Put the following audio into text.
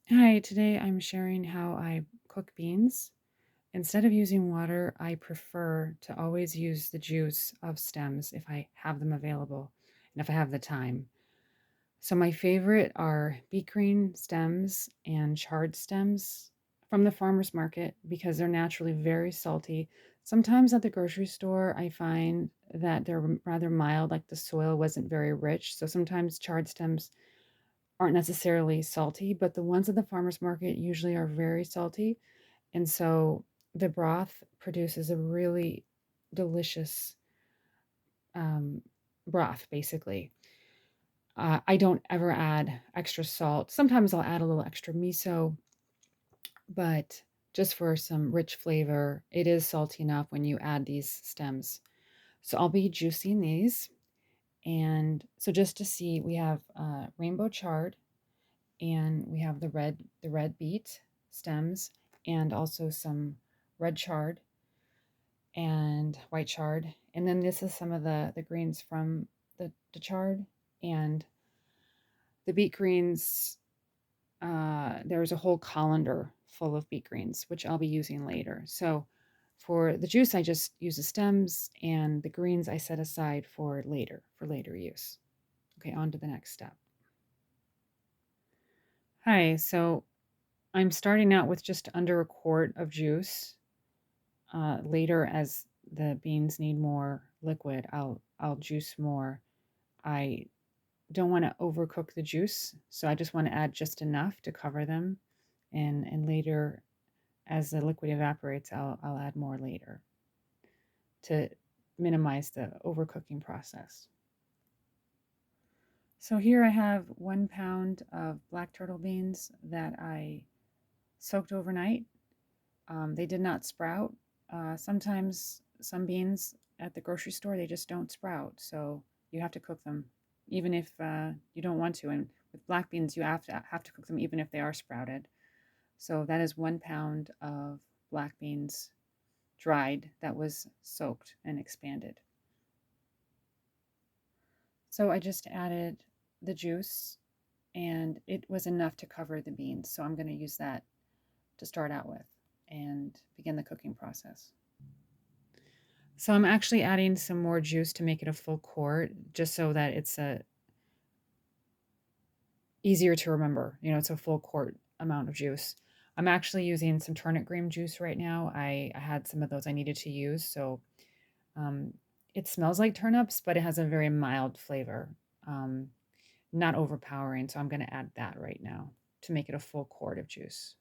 Hi, today I'm sharing how I cook beans. Instead of using water, I prefer to always use the juice of stems if I have them available and if I have the time. So, my favorite are beet green stems and chard stems from the farmer's market because they're naturally very salty. Sometimes at the grocery store, I find that they're rather mild, like the soil wasn't very rich. So, sometimes chard stems aren't necessarily salty, but the ones at the farmer's market usually are very salty. And so the broth produces a really delicious um, broth, basically. I don't ever add extra salt. Sometimes I'll add a little extra miso, but just for some rich flavor, it is salty enough when you add these stems. So I'll be juicing these. And so just to see, we have rainbow chard, and we have the red beet stems, and also some red chard and white chard. And then this is some of the greens from the chard and the beet greens. There's a whole colander full of beet greens, which I'll be using later. So for the juice, I just use the stems, and the greens I set aside for later use. Okay, on to the next step. Hi, so I'm starting out with just under a quart of juice. Later, as the beans need more liquid, I'll juice more. I don't want to overcook the juice, so I just want to add just enough to cover them, and later, as the liquid evaporates, I'll add more later to minimize the overcooking process. So here I have 1 pound of black turtle beans that I soaked overnight. They did not sprout. Sometimes some beans at the grocery store, they just don't sprout. So you have to cook them, even if you don't want to. And with black beans, you have to cook them even if they are sprouted. So that is 1 pound of black beans dried that was soaked and expanded. So I just added the juice, and it was enough to cover the beans. So I'm going to use that to start out with and begin the cooking process. So I'm actually adding some more juice to make it a full quart, just so that it's easier to remember. It's a full quart amount of juice. I'm actually using some turnip green juice right now. I had some of those I needed to use, so um, it smells like turnips, but it has a very mild flavor, um, not overpowering. So I'm going to add that right now to make it a full quart of juice.